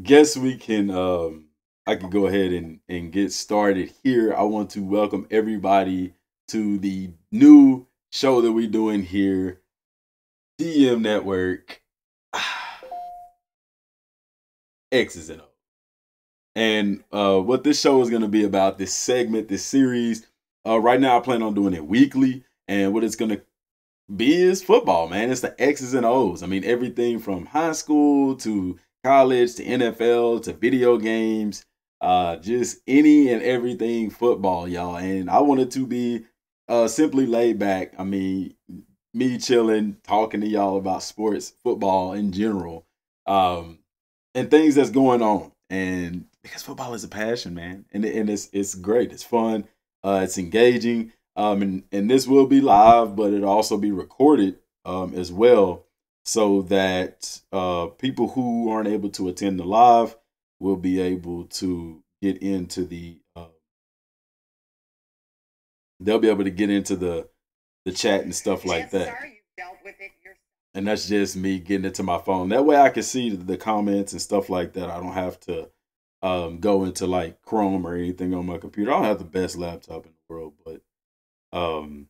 guess we can I can go ahead and get started here. I want to welcome everybody to the new show that we're doing here, DM Network, X's and O's. And what this show is going to be about, this segment, this series. Right now, I plan on doing it weekly, and what it's going to be is football, man. It's the X's and O's. I mean, everything from high school to college to NFL to video games, just any and everything football, y'all. And I wanted to be simply laid back. I mean, me chilling, talking to y'all about sports, football in general, um, and things that's going on. And because football is a passion, man, and it's great. It's fun. It's engaging. And this will be live, but it'll also be recorded as well, so that people who aren't able to attend the live will be able to get into they'll be able to get into the chat and stuff like that. And that's just me getting into my phone. That way I can see the comments and stuff like that. I don't have to go into like Chrome or anything on my computer. I don't have the best laptop in the world, um,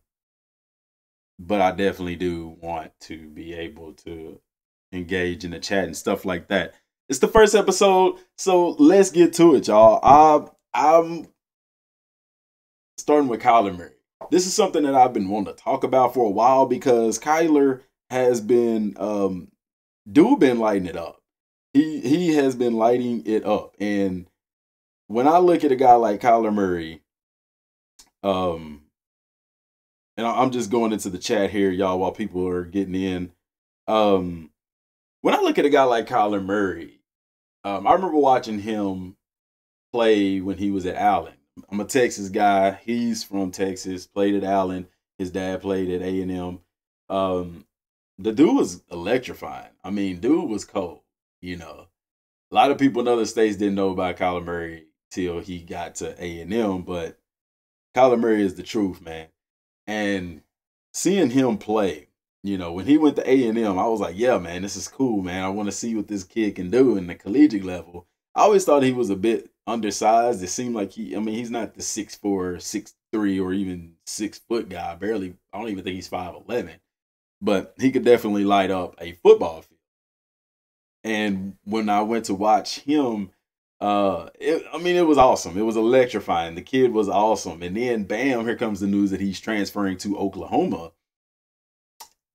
but I definitely do want to be able to engage in the chat and stuff like that. It's the first episode, so let's get to it, y'all. I'm starting with Kyler Murray. This is something that I've been wanting to talk about for a while because Kyler has been been lighting it up. He has been lighting it up, and when I look at a guy like Kyler Murray, um, and I'm just going into the chat here, y'all, while people are getting in. Um, when I look at a guy like Kyler Murray, I remember watching him play when he was at Allen. I'm a Texas guy. He's from Texas. Played at Allen. His dad played at A&M. The dude was electrifying. I mean, dude was cold. You know, a lot of people in other states didn't know about Kyler Murray till he got to A&M, but Kyler Murray is the truth, man. And seeing him play, when he went to A&M, I was like, yeah, man, this is cool, man. I want to see what this kid can do in the collegiate level. I always thought he was a bit undersized. It seemed like he's not the 6'4", 6'3", or even 6 foot guy. Barely, I don't even think he's 5'11". But he could definitely light up a football field. And when I went to watch him, it was awesome. It was electrifying. The kid was awesome. And then, bam, here comes the news that he's transferring to Oklahoma.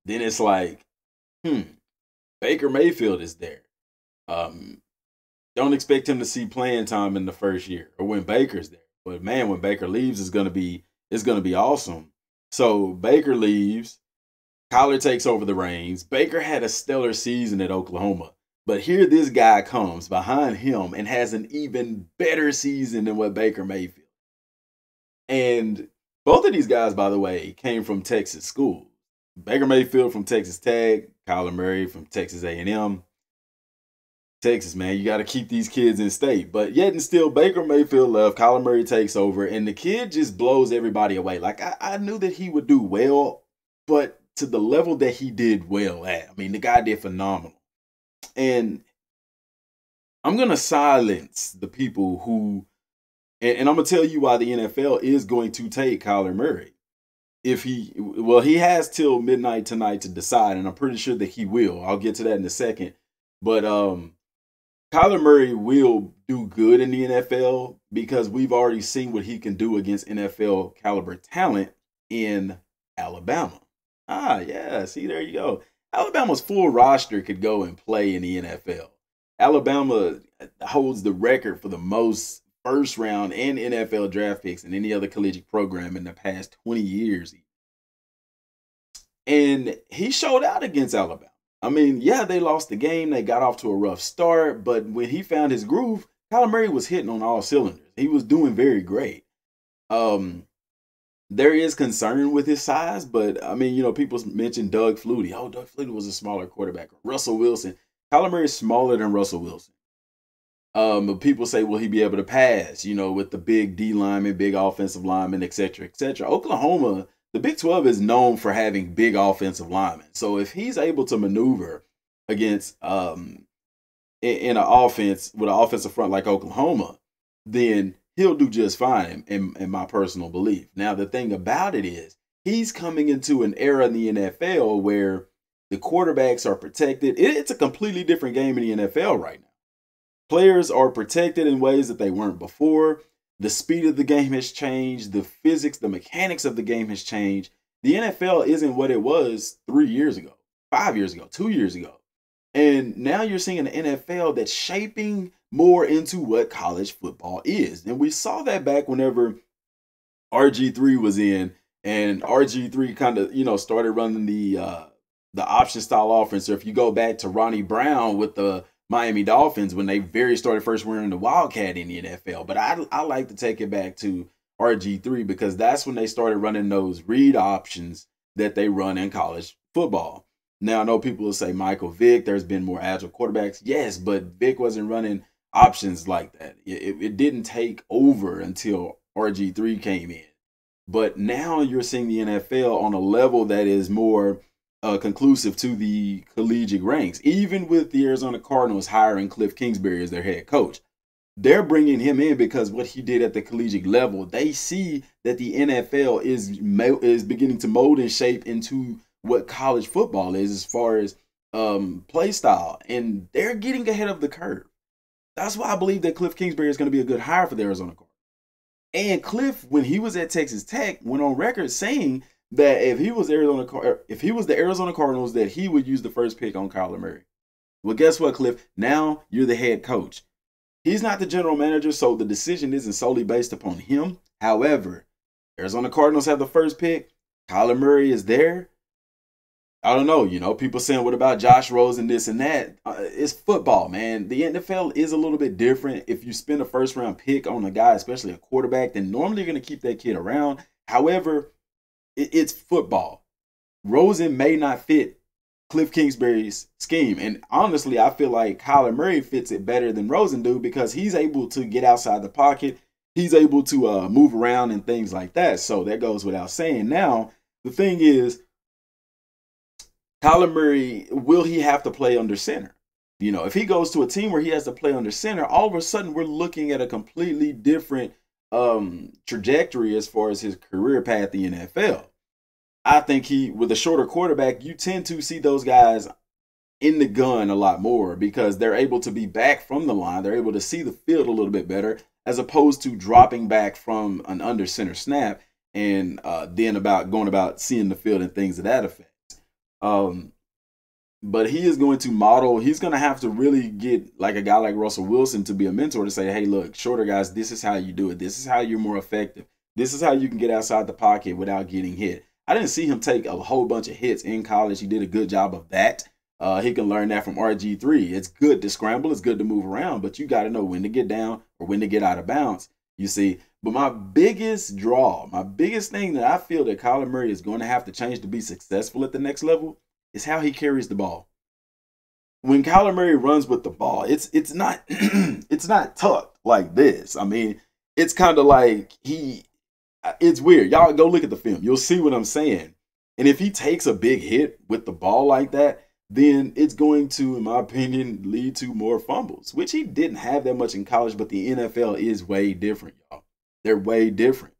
Then it's like, Baker Mayfield is there. Don't expect him to see playing time in the first year or when Baker's there. But man, when Baker leaves, it's gonna be awesome. So Baker leaves, Kyler takes over the reins. Baker had a stellar season at Oklahoma. But here this guy comes behind him and has an even better season than what Baker Mayfield. And both of these guys, by the way, came from Texas schools. Baker Mayfield from Texas Tech, Kyler Murray from Texas A&M. Texas, man, you got to keep these kids in state. But yet and still, Baker Mayfield left, Kyler Murray takes over, and the kid just blows everybody away. Like, I knew that he would do well, but to the level that he did well at, I mean, the guy did phenomenal. And I'm going to silence the people who, and I'm going to tell you why the NFL is going to take Kyler Murray. He has till midnight tonight to decide, and I'm pretty sure that he will. I'll get to that in a second. But Kyler Murray will do good in the NFL because we've already seen what he can do against NFL caliber talent in Alabama. Yeah, see, there you go. Alabama's full roster could go and play in the NFL. Alabama holds the record for the most first round and NFL draft picks in any other collegiate program in the past 20 years. And he showed out against Alabama. I mean, yeah, they lost the game. They got off to a rough start. But when he found his groove, Kyler Murray was hitting on all cylinders. He was doing very great. There is concern with his size, but I mean, people mentioned Doug Flutie. Oh, Doug Flutie was a smaller quarterback. Russell Wilson. Kyler Murray is smaller than Russell Wilson. But people say, will he be able to pass, with the big D lineman, big offensive lineman, et cetera, et cetera. Oklahoma, the Big 12 is known for having big offensive linemen. So if he's able to maneuver against in an offense with an offensive front like Oklahoma, then he'll do just fine in my personal belief. Now, the thing about it is he's coming into an era in the NFL where the quarterbacks are protected. It's a completely different game in the NFL right now. Players are protected in ways that they weren't before. The speed of the game has changed. The physics, the mechanics of the game has changed. The NFL isn't what it was 3 years ago, 5 years ago, 2 years ago. And now you're seeing an NFL that's shaping more into what college football is. And we saw that back whenever RG3 was in, and RG3 kind of, started running the option style offense. Or if you go back to Ronnie Brown with the Miami Dolphins when they started first wearing the Wildcat in the NFL. But I like to take it back to RG3 because that's when they started running those read options that they run in college football. Now, I know people will say Michael Vick, there's been more agile quarterbacks. Yes, but Vick wasn't running options like that. It didn't take over until RG3 came in. But now you're seeing the NFL on a level that is more conclusive to the collegiate ranks. Even with the Arizona Cardinals hiring Cliff Kingsbury as their head coach, they're bringing him in because what he did at the collegiate level, they see that the NFL is beginning to mold and shape into what college football is as far as play style, and they're getting ahead of the curve. That's why I believe that Cliff Kingsbury is going to be a good hire for the Arizona Cardinals. And Cliff, when he was at Texas Tech, went on record saying that if he was the Arizona Cardinals, that he would use the first pick on Kyler Murray. Well, guess what, Cliff? Now you're the head coach. He's not the general manager, so the decision isn't solely based upon him. However, Arizona Cardinals have the first pick. Kyler Murray is there. I don't know, people saying, what about Josh Rosen, this and that? It's football, man. The NFL is a little bit different. If you spend a first-round pick on a guy, especially a quarterback, then normally you're going to keep that kid around. However, it's football. Rosen may not fit Cliff Kingsbury's scheme. And honestly, I feel like Kyler Murray fits it better than Rosen do because he's able to get outside the pocket. He's able to move around and things like that. So that goes without saying. Now, the thing is, Kyler Murray, will he have to play under center? If he goes to a team where he has to play under center, all of a sudden we're looking at a completely different trajectory as far as his career path in the NFL. I think with a shorter quarterback, you tend to see those guys in the gun a lot more because they're able to be back from the line. They're able to see the field a little bit better as opposed to dropping back from an under center snap and then going about seeing the field and things of that effect. But he is going to model, he's going to have to really get like a guy like Russell Wilson to be a mentor to say, hey, look, shorter guys, this is how you do it. This is how you're more effective. This is how you can get outside the pocket without getting hit. I didn't see him take a whole bunch of hits in college. He did a good job of that. He can learn that from RG3. It's good to scramble. It's good to move around, but you got to know when to get down or when to get out of bounds, you see. But my biggest thing that I feel that Kyler Murray is going to have to change to be successful at the next level is how he carries the ball. When Kyler Murray runs with the ball, it's not it's not tucked like this. I mean, it's kind of like it's weird. Y'all go look at the film. You'll see what I'm saying. And if he takes a big hit with the ball like that, then it's going to, in my opinion, lead to more fumbles, which he didn't have that much in college, but the NFL is way different, y'all. They're way different.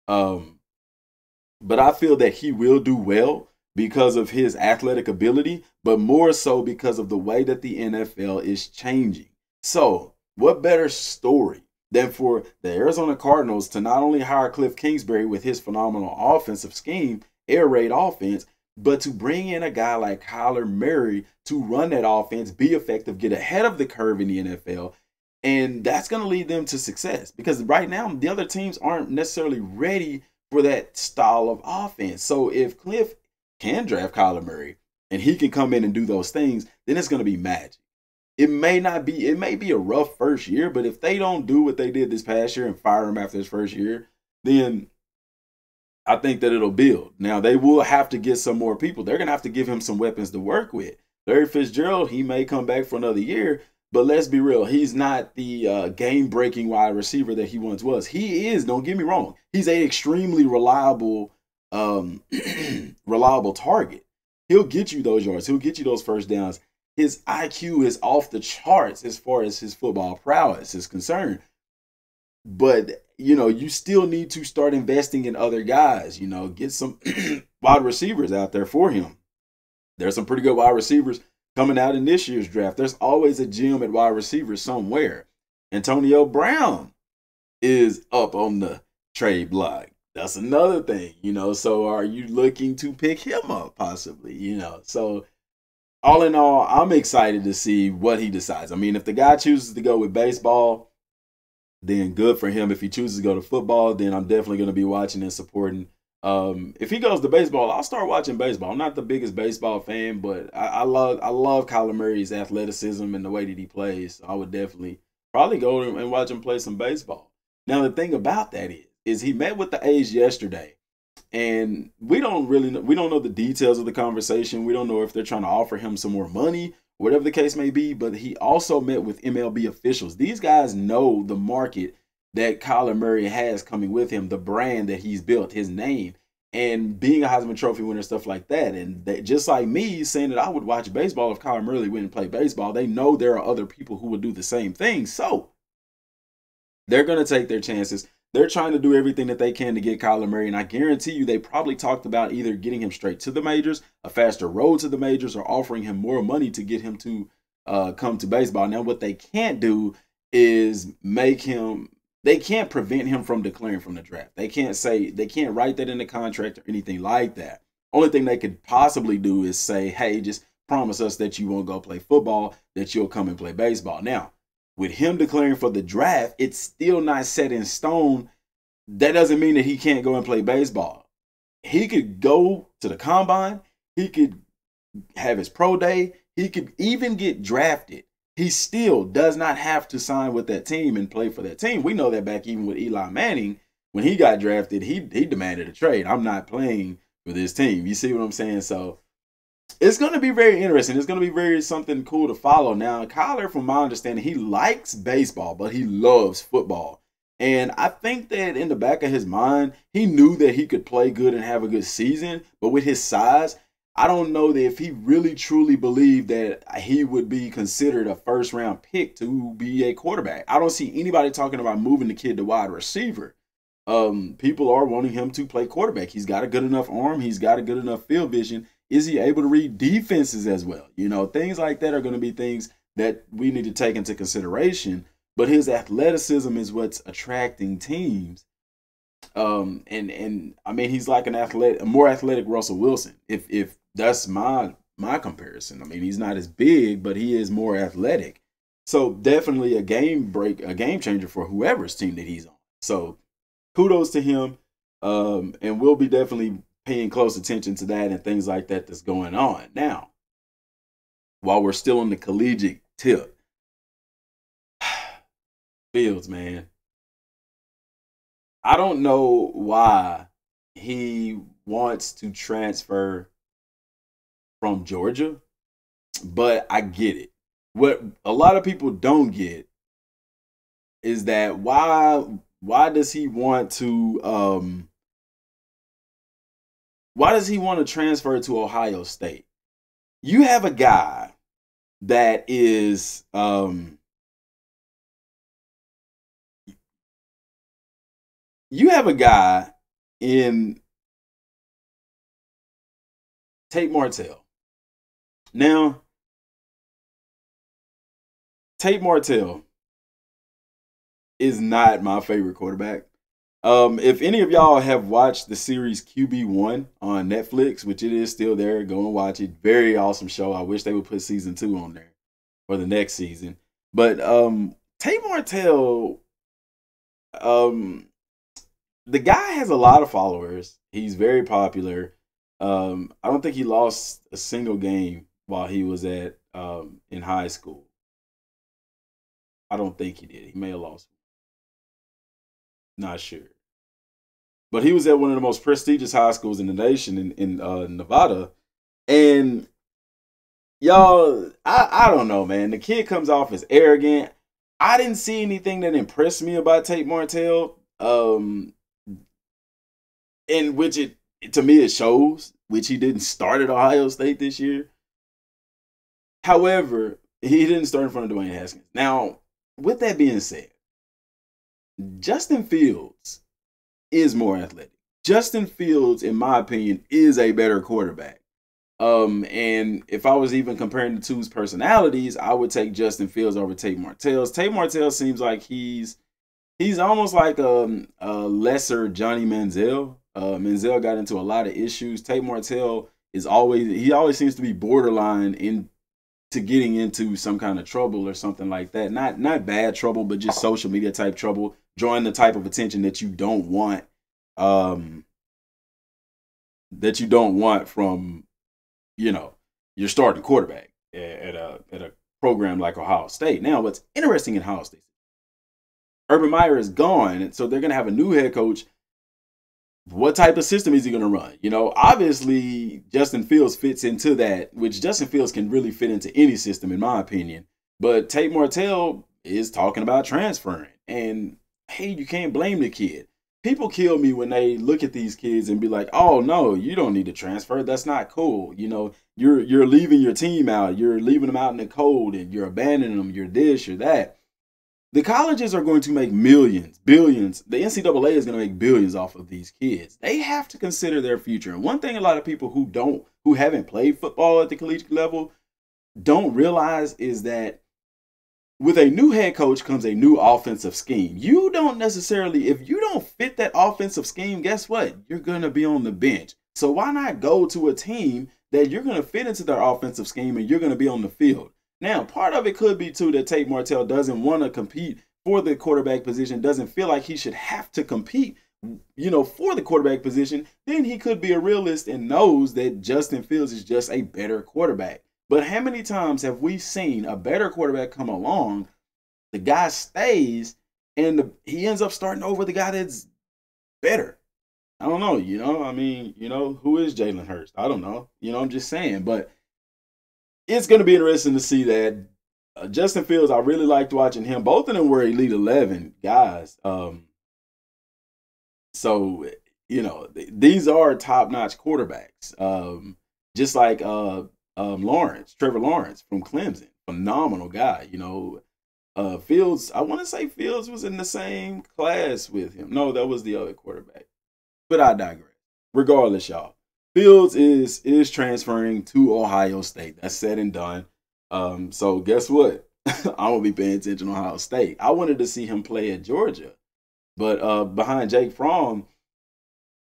But I feel that he will do well because of his athletic ability, but more so because of the way that the NFL is changing. So what better story than for the Arizona Cardinals to not only hire Cliff Kingsbury with his phenomenal offensive scheme, air raid offense, but to bring in a guy like Kyler Murray to run that offense, be effective, get ahead of the curve in the NFL. And that's going to lead them to success because right now the other teams aren't necessarily ready for that style of offense. So if Cliff can draft Kyler Murray and he can come in and do those things, then it's going to be magic. It may be a rough first year, but if they don't do what they did this past year and fire him after his first year, then I think that it'll build. Now, they will have to get some more people. They're going to have to give him some weapons to work with. Larry Fitzgerald, he may come back for another year, but let's be real. He's not the game-breaking wide receiver that he once was. He is, don't get me wrong. He's an extremely reliable target. He'll get you those yards. He'll get you those first downs. his IQ is off the charts as far as his football prowess is concerned. But you still need to start investing in other guys. Get some wide receivers out there for him. There's some pretty good wide receivers coming out in this year's draft. There's always a gem at wide receiver somewhere. Antonio Brown is up on the trade block. That's another thing, So are you looking to pick him up possibly, So all in all, I'm excited to see what he decides. I mean, if the guy chooses to go with baseball, then good for him. If he chooses to go to football, then I'm definitely going to be watching and supporting. If he goes to baseball, I'll start watching baseball. I'm not the biggest baseball fan, but I love Kyler Murray's athleticism and the way that he plays. So I would definitely probably go and watch him play some baseball. Now the thing about that is he met with the A's yesterday, and we don't know the details of the conversation. We don't know if they're trying to offer him some more money, whatever the case may be. But he also met with MLB officials. These guys know the market that Kyler Murray has coming with him, the brand that he's built, his name, and being a Heisman Trophy winner, stuff like that. And they, just like me saying that I would watch baseball if Kyler Murray went and played baseball, they know there are other people who would do the same thing. So they're going to take their chances. They're trying to do everything that they can to get Kyler Murray, and I guarantee you they probably talked about either getting him straight to the majors, a faster road to the majors, or offering him more money to get him to come to baseball. Now, what they can't do is they can't prevent him from declaring from the draft. They can't write that in the contract or anything like that. Only thing they could possibly do is say, hey, just promise us that you won't go play football, that you'll come and play baseball. Now, with him declaring for the draft, it's still not set in stone. That doesn't mean that he can't go and play baseball. He could go to the combine. He could have his pro day. He could even get drafted. He still does not have to sign with that team and play for that team. We know that back even with Eli Manning, when he got drafted, he demanded a trade. I'm not playing for this team. You see what I'm saying? So it's going to be very interesting. It's going to be very something cool to follow. Now, Kyler, from my understanding, he likes baseball, but he loves football. And I think that in the back of his mind, he knew that he could play good and have a good season. But with his size, I don't know that if he really truly believed that he would be considered a first-round pick to be a quarterback. I don't see anybody talking about moving the kid to wide receiver. People are wanting him to play quarterback. He's got a good enough arm. He's got a good enough field vision. Is he able to read defenses as well? Things like that are going to be things that we need to take into consideration. But his athleticism is what's attracting teams. And I mean, he's like a more athletic Russell Wilson. If that's my comparison. I mean, he's not as big, but he is more athletic. So definitely a game changer for whoever's team that he's on. So kudos to him. And we'll be definitely paying close attention to that and things like that that's going on. Now, while we're still on the collegiate tip, Fields, man. I don't know why he wants to transfer from Georgia, but I get it. What a lot of people don't get is that why does he want to transfer to Ohio State? You have a guy that is you have a guy in Tate Martell. Now, Tate Martell is not my favorite quarterback. If any of y'all have watched the series QB1 on Netflix, which it is still there, go and watch it. Very awesome show. I wish they would put season 2 on there for the next season. But Tate Martell, the guy has a lot of followers. He's very popular. I don't think he lost a single game while he was at in high school. I don't think he did. He may have lost. Not sure. But he was at one of the most prestigious high schools in the nation in Nevada. And y'all, I don't know, man. The kid comes off as arrogant. I didn't see anything that impressed me about Tate Martell. In which to me it shows, which he didn't start at Ohio State this year. However, he didn't start in front of Dwayne Haskins. Now, with that being said, Justin Fields is more athletic. Justin Fields, in my opinion, is a better quarterback. And if I was even comparing the two's personalities, I would take Justin Fields over Tate Martell's. Tate Martell seems like he's almost like a lesser Johnny Manziel. Manziel got into a lot of issues. Tate Martell always seems to be borderline into getting into some kind of trouble or something like that. Not bad trouble, but just social media type trouble, drawing the type of attention that you don't want. From your starting quarterback at a program like Ohio State. Now, what's interesting in Ohio State, Urban Meyer is gone, and so they're going to have a new head coach. What type of system is he going to run? Obviously, Justin Fields fits into that, which Justin Fields can really fit into any system, in my opinion. But Tate Martell is talking about transferring. And, hey, you can't blame the kid. People kill me when they look at these kids and be like, oh, no, you don't need to transfer. That's not cool. You're leaving your team out. You're leaving them out in the cold, and you're abandoning them. You're this, you're that. The colleges are going to make millions, billions. The NCAA is going to make billions off of these kids. They have to consider their future. And one thing a lot of people who haven't played football at the collegiate level don't realize is that with a new head coach comes a new offensive scheme. You don't necessarily, if you don't fit that offensive scheme, guess what? You're going to be on the bench. So why not go to a team that you're going to fit into their offensive scheme and you're going to be on the field? Now, part of it could be, too, that Tate Martell doesn't want to compete for the quarterback position, doesn't feel like he should have to compete, for the quarterback position. Then he could be a realist and knows that Justin Fields is just a better quarterback. But how many times have we seen a better quarterback come along, the guy stays, and he ends up starting over the guy that's better? I don't know, who is Jalen Hurts? I don't know. I'm just saying. But it's going to be interesting to see that Justin Fields, I really liked watching him. Both of them were Elite 11 guys. So, these are top-notch quarterbacks. Just like Trevor Lawrence from Clemson. Phenomenal guy, Fields, I want to say Fields was in the same class with him. No, that was the other quarterback. But I digress. Regardless, y'all. Fields is transferring to Ohio State. That's said and done. So guess what? I'm going to be paying attention to Ohio State. I wanted to see him play at Georgia. But behind Jake Fromm,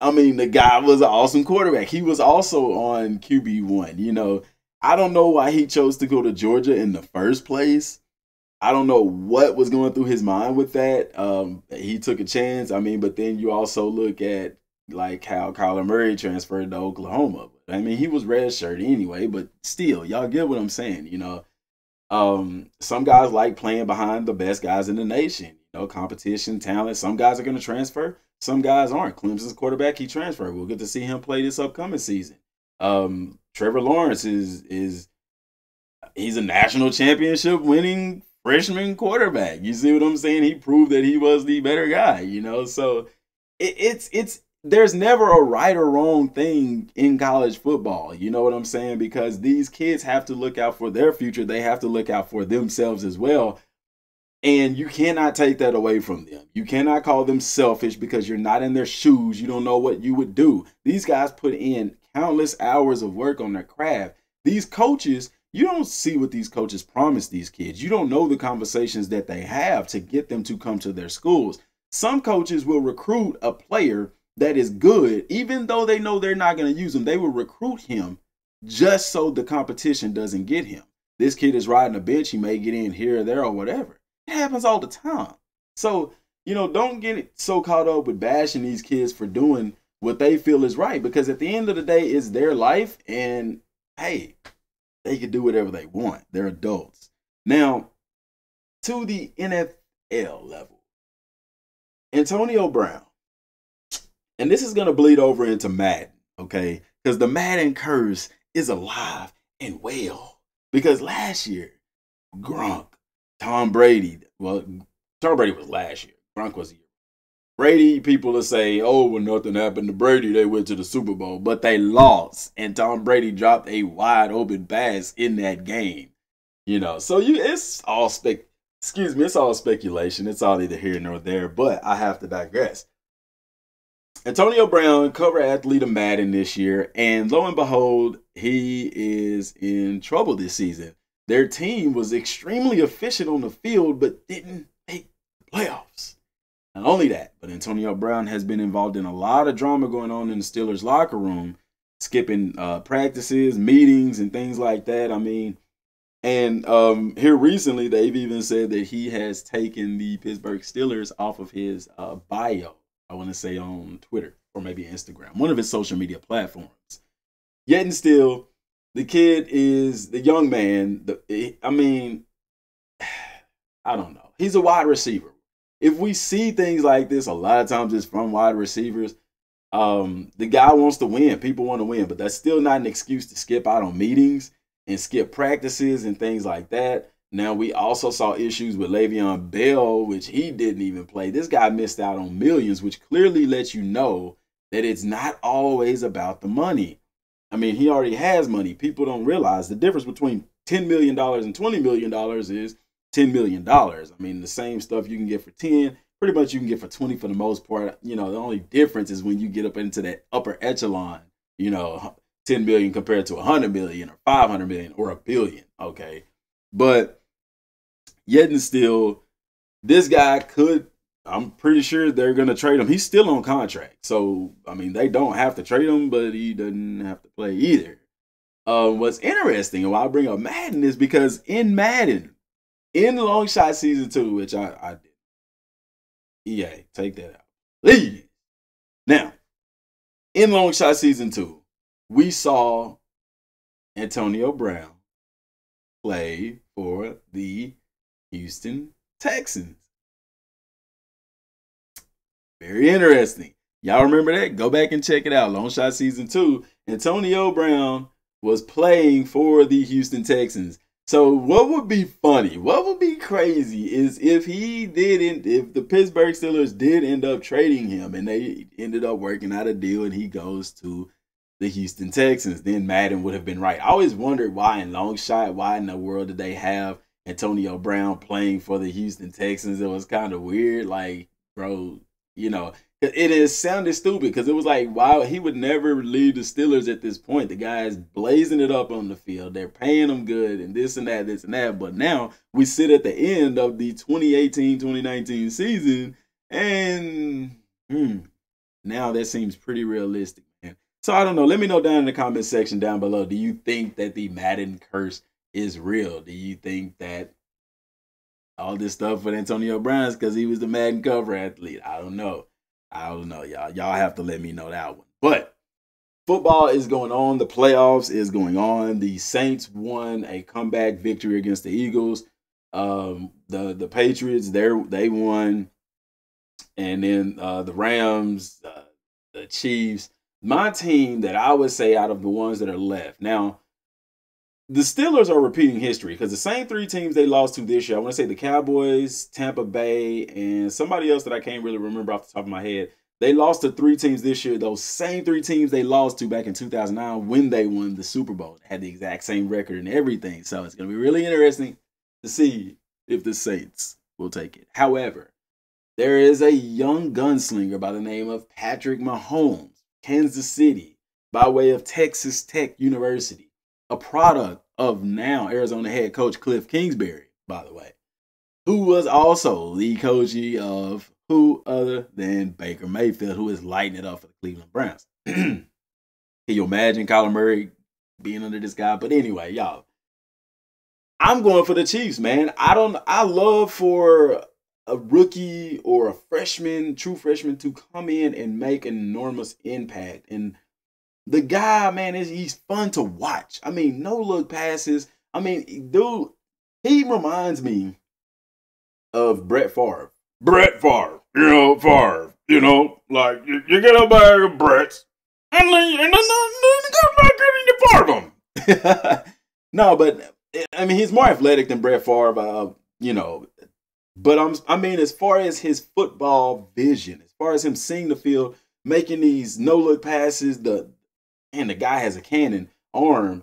the guy was an awesome quarterback. He was also on QB1. I don't know why he chose to go to Georgia in the first place. I don't know what was going through his mind with that. He took a chance. But then you also look at like how Kyler Murray transferred to Oklahoma. He was redshirt anyway, but still, y'all get what I'm saying, some guys like playing behind the best guys in the nation, competition, talent. Some guys are going to transfer. Some guys aren't. Clemson's quarterback, he transferred. We'll get to see him play this upcoming season. Trevor Lawrence he's a national championship winning freshman quarterback. You see what I'm saying? He proved that he was the better guy, so it's there's never a right or wrong thing in college football. You know what I'm saying? Because these kids have to look out for their future. They have to look out for themselves as well. And you cannot take that away from them. You cannot call them selfish because you're not in their shoes. You don't know what you would do. These guys put in countless hours of work on their craft. These coaches, you don't see what these coaches promise these kids. You don't know the conversations that they have to get them to come to their schools. Some coaches will recruit a player that is good, even though they know they're not going to use him. They will recruit him just so the competition doesn't get him. This kid is riding a bench. He may get in here or there or whatever. It happens all the time. So, don't get so caught up with bashing these kids for doing what they feel is right, because at the end of the day, it's their life, and hey, they can do whatever they want. They're adults. Now, to the NFL level, Antonio Brown. And this is going to bleed over into Madden, okay? Because the Madden curse is alive and well. Because last year, Gronk, Tom Brady, Tom Brady was last year. Gronk was a year. Brady, people will say, oh, well, nothing happened to Brady. They went to the Super Bowl. But they lost. And Tom Brady dropped a wide open pass in that game. So it's all it's all speculation. It's all neither here nor there, but I have to digress. Antonio Brown, cover athlete of Madden this year, and lo and behold, he is in trouble this season. Their team was extremely efficient on the field, but didn't make the playoffs. Not only that, but Antonio Brown has been involved in a lot of drama going on in the Steelers locker room, skipping practices, meetings, and things like that. And here recently, they've even said that he has taken the Pittsburgh Steelers off of his bio. I want to say on Twitter or maybe Instagram, one of his social media platforms. Yet and still, the kid is the young man. I don't know. He's a wide receiver. If we see things like this, a lot of times it's from wide receivers. The guy wants to win. People want to win, but that's still not an excuse to skip out on meetings and skip practices and things like that. Now, we also saw issues with Le'Veon Bell, which he didn't even play. This guy missed out on millions, which clearly lets you know that it's not always about the money. He already has money. People don't realize the difference between $10 million and $20 million is $10 million. The same stuff you can get for 10, pretty much you can get for 20 for the most part. The only difference is when you get up into that upper echelon, 10 million compared to 100 million or 500 million or $1 billion. Okay. But yet and still, this guy I'm pretty sure they're going to trade him. He's still on contract. So, they don't have to trade him, but he doesn't have to play either. What's interesting, and why I bring up Madden, is because in Madden, in Long Shot Season 2, which I did. EA, take that out. Please. Now, in Long Shot Season 2, we saw Antonio Brown play for the Houston Texans. Very interesting. Y'all remember that? Go back and check it out. Long Shot Season 2. Antonio Brown was playing for the Houston Texans. So what would be funny, what would be crazy is if the Pittsburgh Steelers did end up trading him and they ended up working out a deal and he goes to the Houston Texans, then Madden would have been right. I always wondered why in Long Shot, why in the world did they have Antonio Brown playing for the Houston Texans? It was kind of weird. Like, bro, it is sounded stupid because it was like, wow, he would never leave the Steelers at this point. The guy's blazing it up on the field. They're paying him good and this and that. But now we sit at the end of the 2018-2019 season and now that seems pretty realistic, man. So I don't know. Let me know down in the comment section down below. Do you think that the Madden curse is real? Do you think that all this stuff with Antonio Brown is because he was the Madden cover athlete? I don't know, y'all. Y'all have to let me know that one. But football is going on. The playoffs is going on. The Saints won a comeback victory against the Eagles. The Patriots, they won. And then the Rams, the Chiefs. My team that I would say out of the ones that are left. Now, the Steelers are repeating history because the same three teams they lost to this year, I want to say the Cowboys, Tampa Bay, and somebody else that I can't really remember off the top of my head. They lost to three teams this year. Those same three teams they lost to back in 2009 when they won the Super Bowl. They had the exact same record and everything. So it's going to be really interesting to see if the Saints will take it. However, there is a young gunslinger by the name of Patrick Mahomes, Kansas City, by way of Texas Tech University. A product of now Arizona head coach Cliff Kingsbury, by the way, who was also the coach of who other than Baker Mayfield, who is lighting it up for the Cleveland Browns. Can you imagine Kyler Murray being under this guy? But anyway, y'all, I'm going for the Chiefs, man. I love for a rookie or a freshman, true freshman, to come in and make an enormous impact. And the guy, man, he's fun to watch. No look passes. Dude, he reminds me of Brett Favre. Favre, like you get a bag of Bretts and then go back and you part them. No, but he's more athletic than Brett Favre, But as far as his football vision, as far as him seeing the field, making these no look passes, the guy has a cannon arm.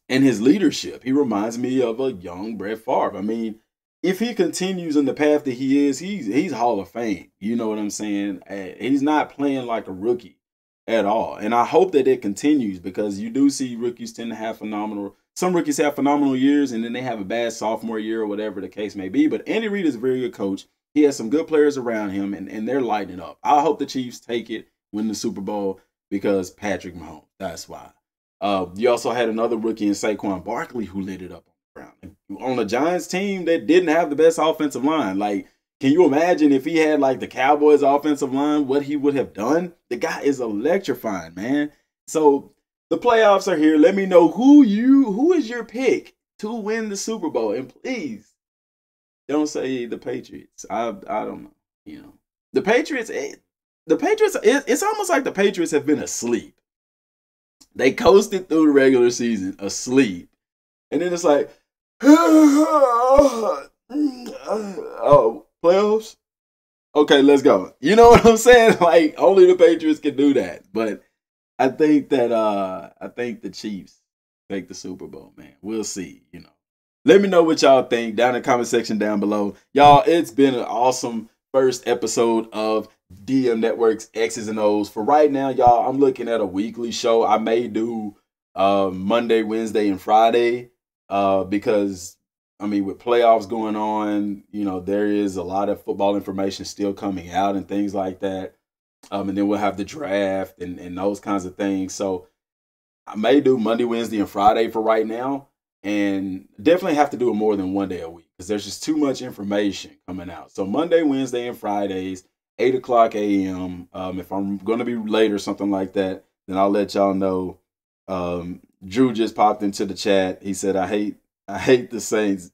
and his leadership. He reminds me of a young Brett Favre. I mean, if he continues in the path that he is, he's Hall of Fame. You know what I'm saying? He's not playing like a rookie at all. And I hope that it continues, because you do see rookies tend to have some rookies have phenomenal years and then they have a bad sophomore year or whatever the case may be. But Andy Reid is a very good coach. He has some good players around him, and they're lighting up. I hope the Chiefs take it, win the Super Bowl, because Patrick Mahomes. That's why. You also had another rookie in Saquon Barkley who lit it up on the ground. On the Giants team that didn't have the best offensive line. Like, can you imagine if he had like the Cowboys offensive line, what he would have done? The guy is electrifying, man. So the playoffs are here. Let me know who is your pick to win the Super Bowl. And please don't say the Patriots. I don't know. You know, the Patriots, it's almost like the Patriots have been asleep. They coasted through the regular season asleep. And then it's like, oh, playoffs? Okay, let's go. You know what I'm saying? Like, only the Patriots can do that. But I think that I think the Chiefs take the Super Bowl, man. We'll see, you know. Let me know what y'all think down in the comment section down below. Y'all, it's been an awesome first episode of DM Network's X's and O's. For right now, y'all, I'm looking at a weekly show. I may do Monday, Wednesday, and Friday because, I mean, with playoffs going on, you know, there is a lot of football information still coming out and things like that. And then we'll have the draft and those kinds of things. So I may do Monday, Wednesday, and Friday for right now. And definitely have to do it more than one day a week because there's just too much information coming out. So Monday, Wednesday, and Fridays, 8 o'clock a.m. If I'm going to be late or something like that, then I'll let y'all know. Drew just popped into the chat. He said, I hate the Saints.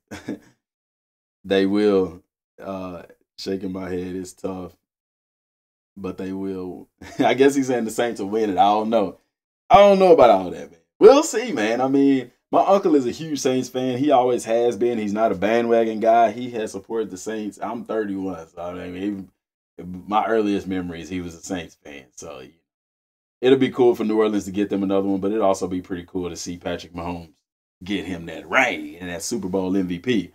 They will. Shaking my head. It's tough. But they will. I guess he's saying the Saints will win it. I don't know. I don't know about all that, man. We'll see, man. I mean, my uncle is a huge Saints fan. He always has been. He's not a bandwagon guy. He has supported the Saints. I'm 31, so I mean, my earliest memories, he was a Saints fan. So it'll be cool for New Orleans to get them another one, but it'll also be pretty cool to see Patrick Mahomes get him that ring and that Super Bowl MVP.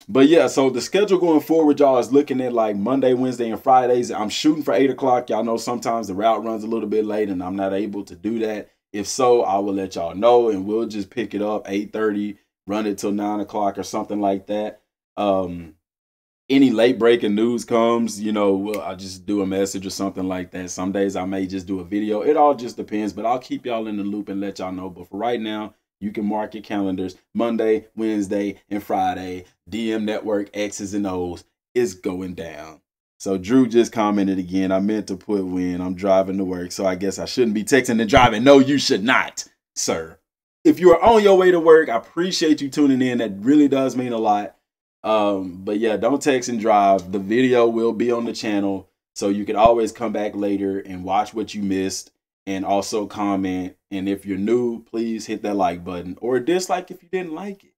But yeah, so the schedule going forward, y'all, is looking at like Monday, Wednesday, and Fridays. I'm shooting for 8 o'clock. Y'all know sometimes the route runs a little bit late, and I'm not able to do that. If so, I will let y'all know, and we'll just pick it up 8:30, run it till 9 o'clock or something like that. Any late breaking news comes, you know, I'll just do a message or something like that. Some days I may just do a video. It all just depends, but I'll keep y'all in the loop and let y'all know. But for right now, you can mark your calendars. Monday, Wednesday, and Friday, DM Network X's and O's is going down. So Drew just commented again. I meant to put when I'm driving to work, so I guess I shouldn't be texting and driving. No, you should not, sir. If you are on your way to work, I appreciate you tuning in. That really does mean a lot. But yeah, don't text and drive. The video will be on the channel, so you can always come back later and watch what you missed and also comment. And if you're new, please hit that like button or dislike if you didn't like it.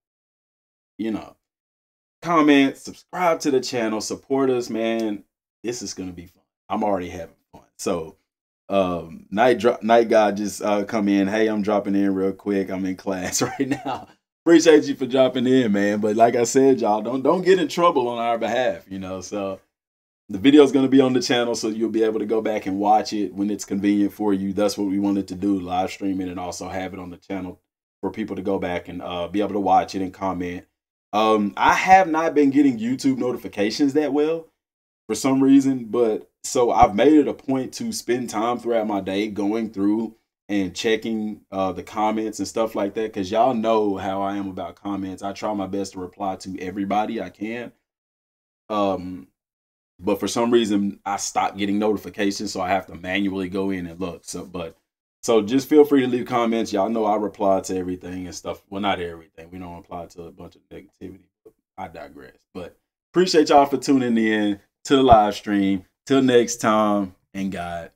You know, comment, subscribe to the channel, support us, man. This is going to be fun. I'm already having fun. So, Night God just come in. Hey, I'm dropping in real quick. I'm in class right now. Appreciate you for dropping in, man. But like I said, y'all, don't get in trouble on our behalf, you know. So the video is going to be on the channel, so you'll be able to go back and watch it when it's convenient for you. That's what we wanted to do, live stream it and also have it on the channel for people to go back and be able to watch it and comment. I have not been getting YouTube notifications that well for some reason, but so I've made it a point to spend time throughout my day going through and checking the comments and stuff like that, because y'all know how I am about comments. I try my best to reply to everybody I can. But for some reason I stopped getting notifications, so I have to manually go in and look. So just feel free to leave comments. Y'all know I reply to everything and stuff. Well, not everything. We don't reply to a bunch of negativity. But I digress. But appreciate y'all for tuning in to the live stream. Till next time, and God